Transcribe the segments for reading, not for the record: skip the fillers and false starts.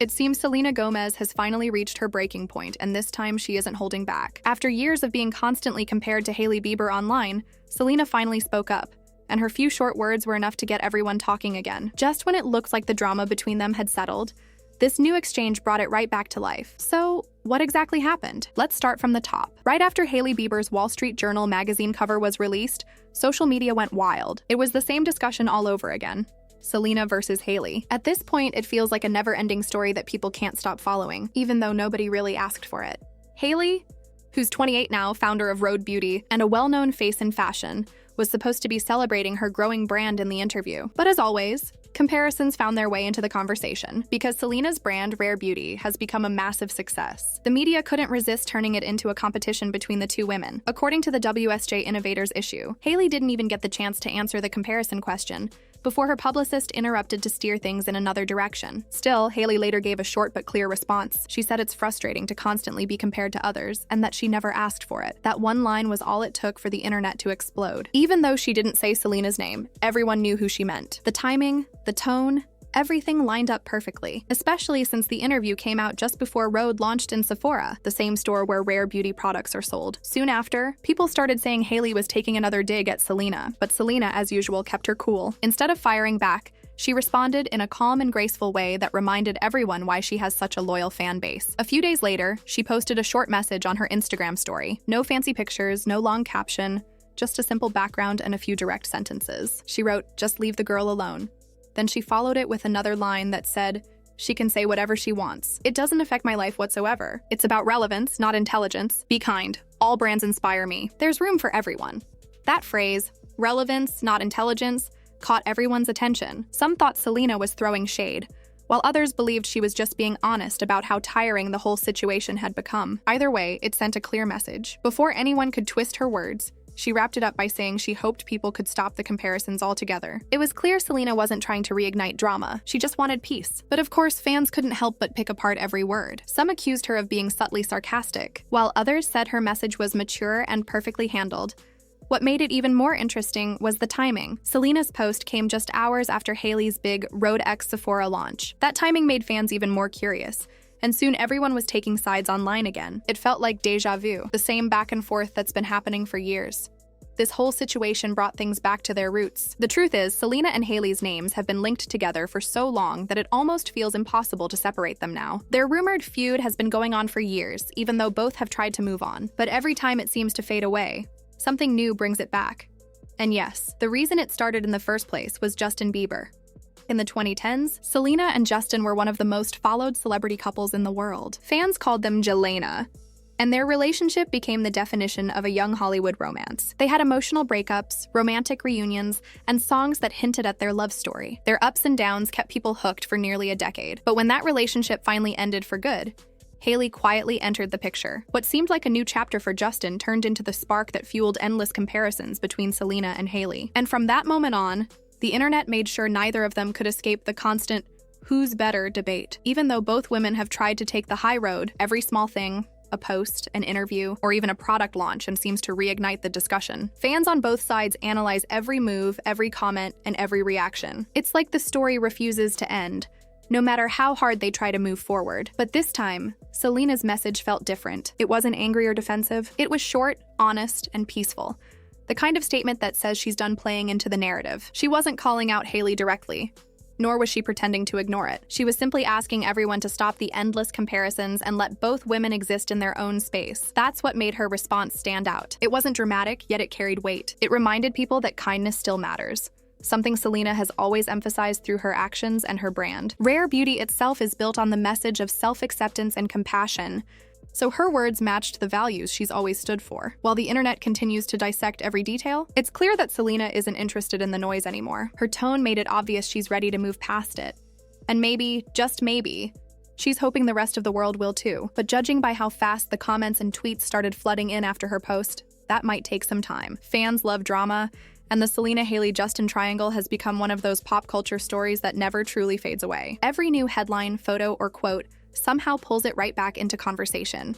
It seems Selena Gomez has finally reached her breaking point, and this time she isn't holding back. After years of being constantly compared to Hailey Bieber online, Selena finally spoke up, and her few short words were enough to get everyone talking again. Just when it looked like the drama between them had settled, this new exchange brought it right back to life. So, what exactly happened? Let's start from the top. Right after Hailey Bieber's Wall Street Journal magazine cover was released, social media went wild. It was the same discussion all over again. Selena versus Hailey. At this point, it feels like a never-ending story that people can't stop following, even though nobody really asked for it. Hailey, who's 28 now, founder of Rhode Beauty, and a well-known face in fashion, was supposed to be celebrating her growing brand in the interview. But as always, comparisons found their way into the conversation because Selena's brand, Rare Beauty, has become a massive success. The media couldn't resist turning it into a competition between the two women. According to the WSJ Innovators issue, Hailey didn't even get the chance to answer the comparison question before her publicist interrupted to steer things in another direction. Still, Hailey later gave a short but clear response. She said it's frustrating to constantly be compared to others and that she never asked for it. That one line was all it took for the internet to explode. Even though she didn't say Selena's name, everyone knew who she meant. The timing, the tone, everything lined up perfectly, especially since the interview came out just before Rhode launched in Sephora, the same store where Rare Beauty products are sold. Soon after, people started saying Hailey was taking another dig at Selena, but Selena, as usual, kept her cool. Instead of firing back, she responded in a calm and graceful way that reminded everyone why she has such a loyal fan base. A few days later, she posted a short message on her Instagram story. No fancy pictures, no long caption, just a simple background and a few direct sentences. She wrote, "Just leave the girl alone." Then she followed it with another line that said, "She can say whatever she wants. It doesn't affect my life whatsoever. It's about relevance, not intelligence. Be kind. All brands inspire me. There's room for everyone." That phrase, relevance, not intelligence, caught everyone's attention. Some thought Selena was throwing shade, while others believed she was just being honest about how tiring the whole situation had become. Either way, it sent a clear message. Before anyone could twist her words, she wrapped it up by saying she hoped people could stop the comparisons altogether. It was clear Selena wasn't trying to reignite drama, she just wanted peace. But of course, fans couldn't help but pick apart every word. Some accused her of being subtly sarcastic, while others said her message was mature and perfectly handled. What made it even more interesting was the timing. Selena's post came just hours after Hailey's big Rhode x Sephora launch. That timing made fans even more curious, and soon everyone was taking sides online again. It felt like déjà vu, the same back and forth that's been happening for years. This whole situation brought things back to their roots. The truth is, Selena and Hailey's names have been linked together for so long that it almost feels impossible to separate them now. Their rumored feud has been going on for years, even though both have tried to move on. But every time it seems to fade away, something new brings it back. And yes, the reason it started in the first place was Justin Bieber. In the 2010s, Selena and Justin were one of the most followed celebrity couples in the world. Fans called them Jelena, and their relationship became the definition of a young Hollywood romance. They had emotional breakups, romantic reunions, and songs that hinted at their love story. Their ups and downs kept people hooked for nearly a decade. But when that relationship finally ended for good, Hailey quietly entered the picture. What seemed like a new chapter for Justin turned into the spark that fueled endless comparisons between Selena and Hailey. And from that moment on, the internet made sure neither of them could escape the constant "who's better" debate. Even though both women have tried to take the high road, every small thing, a post, an interview, or even a product launch, and seems to reignite the discussion. Fans on both sides analyze every move, every comment, and every reaction. It's like the story refuses to end, no matter how hard they try to move forward. But this time, Selena's message felt different. It wasn't angry or defensive. It was short, honest, and peaceful. The kind of statement that says she's done playing into the narrative. She wasn't calling out Hailey directly, nor was she pretending to ignore it. She was simply asking everyone to stop the endless comparisons and let both women exist in their own space. That's what made her response stand out. It wasn't dramatic, yet it carried weight. It reminded people that kindness still matters, something Selena has always emphasized through her actions and her brand. Rare Beauty itself is built on the message of self-acceptance and compassion, so her words matched the values she's always stood for. While the internet continues to dissect every detail, it's clear that Selena isn't interested in the noise anymore. Her tone made it obvious she's ready to move past it. And maybe, just maybe, she's hoping the rest of the world will too. But judging by how fast the comments and tweets started flooding in after her post, that might take some time. Fans love drama, and the Selena-Hailey-Justin triangle has become one of those pop culture stories that never truly fades away. Every new headline, photo, or quote somehow pulls it right back into conversation.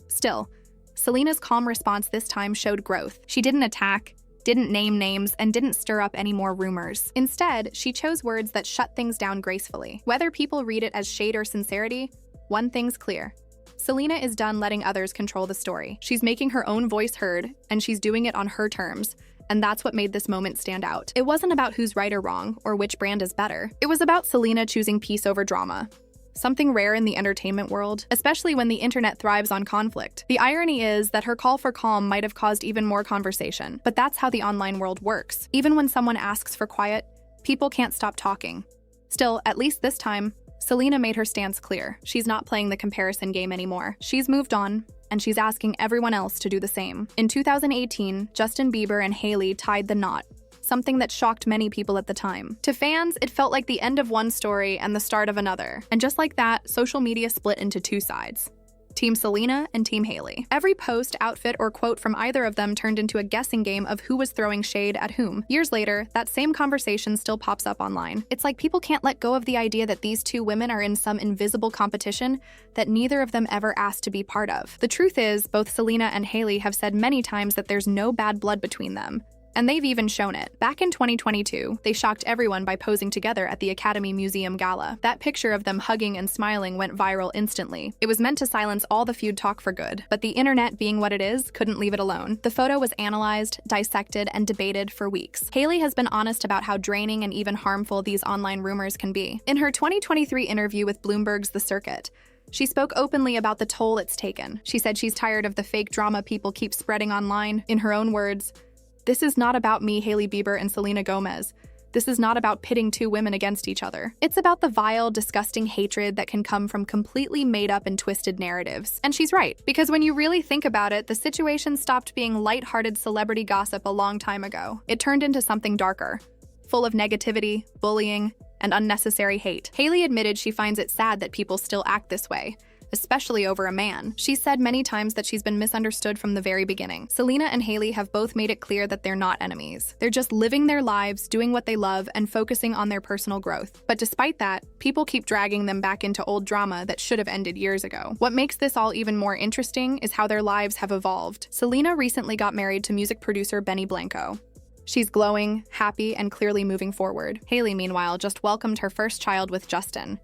Still, Selena's calm response this time showed growth. She didn't attack, didn't name names, and didn't stir up any more rumors. Instead, she chose words that shut things down gracefully. Whether people read it as shade or sincerity, one thing's clear. Selena is done letting others control the story. She's making her own voice heard, and she's doing it on her terms. And that's what made this moment stand out. It wasn't about who's right or wrong, or which brand is better. It was about Selena choosing peace over drama. Something rare in the entertainment world, especially when the internet thrives on conflict. The irony is that her call for calm might have caused even more conversation, but that's how the online world works. Even when someone asks for quiet, people can't stop talking. Still, at least this time, Selena made her stance clear. She's not playing the comparison game anymore. She's moved on, and she's asking everyone else to do the same. In 2018, Justin Bieber and Hailey tied the knot, something that shocked many people at the time. To fans, it felt like the end of one story and the start of another. And just like that, social media split into two sides. Team Selena and Team Hailey. Every post, outfit, or quote from either of them turned into a guessing game of who was throwing shade at whom. Years later, that same conversation still pops up online. It's like people can't let go of the idea that these two women are in some invisible competition that neither of them ever asked to be part of. The truth is, both Selena and Hailey have said many times that there's no bad blood between them. And they've even shown it. Back in 2022, they shocked everyone by posing together at the Academy Museum Gala. That picture of them hugging and smiling went viral instantly. It was meant to silence all the feud talk for good, but the internet, being what it is, couldn't leave it alone. The photo was analyzed, dissected, and debated for weeks. Hailey has been honest about how draining and even harmful these online rumors can be. In her 2023 interview with Bloomberg's The Circuit, she spoke openly about the toll it's taken. She said she's tired of the fake drama people keep spreading online. In her own words, "This is not about me, Hailey Bieber, and Selena Gomez. This is not about pitting two women against each other. It's about the vile, disgusting hatred that can come from completely made-up and twisted narratives." And she's right, because when you really think about it, the situation stopped being lighthearted celebrity gossip a long time ago. It turned into something darker, full of negativity, bullying, and unnecessary hate. Hailey admitted she finds it sad that people still act this way, especially over a man. She said many times that she's been misunderstood from the very beginning. Selena and Hailey have both made it clear that they're not enemies. They're just living their lives, doing what they love, and focusing on their personal growth. But despite that, people keep dragging them back into old drama that should have ended years ago. What makes this all even more interesting is how their lives have evolved. Selena recently got married to music producer Benny Blanco. She's glowing, happy, and clearly moving forward. Hailey, meanwhile, just welcomed her first child with Justin,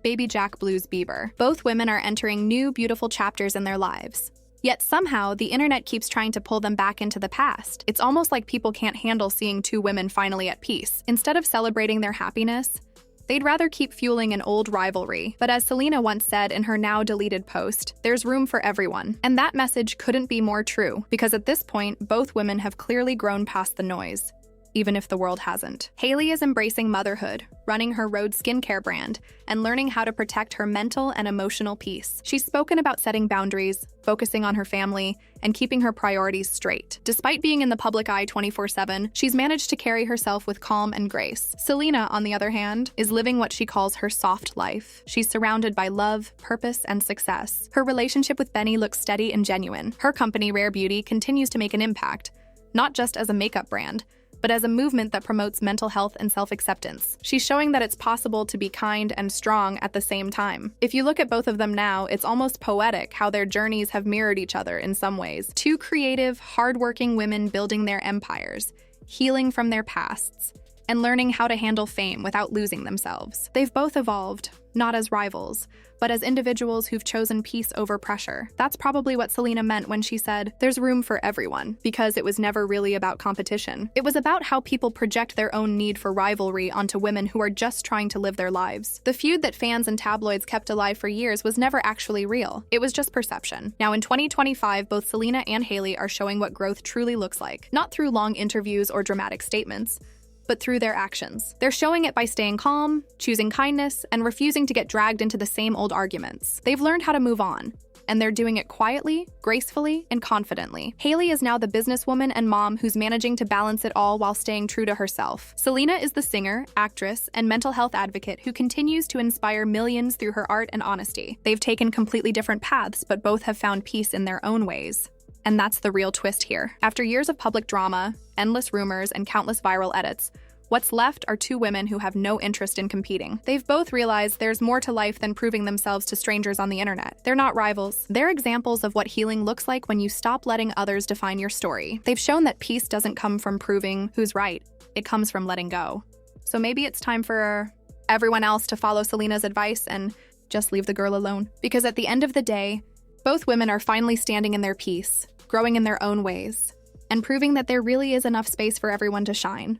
baby Jack Blues Bieber. Both women are entering new, beautiful chapters in their lives. Yet somehow, the internet keeps trying to pull them back into the past. It's almost like people can't handle seeing two women finally at peace. Instead of celebrating their happiness, they'd rather keep fueling an old rivalry. But as Selena once said in her now-deleted post, there's room for everyone. And that message couldn't be more true, because at this point, both women have clearly grown past the noise, even if the world hasn't. Hailey is embracing motherhood, running her Rhode skincare brand, and learning how to protect her mental and emotional peace. She's spoken about setting boundaries, focusing on her family, and keeping her priorities straight. Despite being in the public eye 24/7, she's managed to carry herself with calm and grace. Selena, on the other hand, is living what she calls her soft life. She's surrounded by love, purpose, and success. Her relationship with Benny looks steady and genuine. Her company, Rare Beauty, continues to make an impact, not just as a makeup brand, but as a movement that promotes mental health and self-acceptance. She's showing that it's possible to be kind and strong at the same time. If you look at both of them now, it's almost poetic how their journeys have mirrored each other in some ways. Two creative, hardworking women building their empires, healing from their pasts, and learning how to handle fame without losing themselves. They've both evolved, not as rivals, but as individuals who've chosen peace over pressure. That's probably what Selena meant when she said, "There's room for everyone," because it was never really about competition. It was about how people project their own need for rivalry onto women who are just trying to live their lives. The feud that fans and tabloids kept alive for years was never actually real. It was just perception. Now in 2025, both Selena and Hailey are showing what growth truly looks like, not through long interviews or dramatic statements, but through their actions. They're showing it by staying calm, choosing kindness, and refusing to get dragged into the same old arguments. They've learned how to move on, and they're doing it quietly, gracefully, and confidently. Hailey is now the businesswoman and mom who's managing to balance it all while staying true to herself. Selena is the singer, actress, and mental health advocate who continues to inspire millions through her art and honesty. They've taken completely different paths, but both have found peace in their own ways. And that's the real twist here. After years of public drama, endless rumors, and countless viral edits, What's left are two women who have no interest in competing. They've both realized there's more to life than proving themselves to strangers on the internet. They're not rivals. They're examples of what healing looks like when you stop letting others define your story. They've shown that peace doesn't come from proving who's right. It comes from letting go. So maybe it's time for everyone else to follow Selena's advice and just leave the girl alone. Because at the end of the day, both women are finally standing in their peace, growing in their own ways, and proving that there really is enough space for everyone to shine.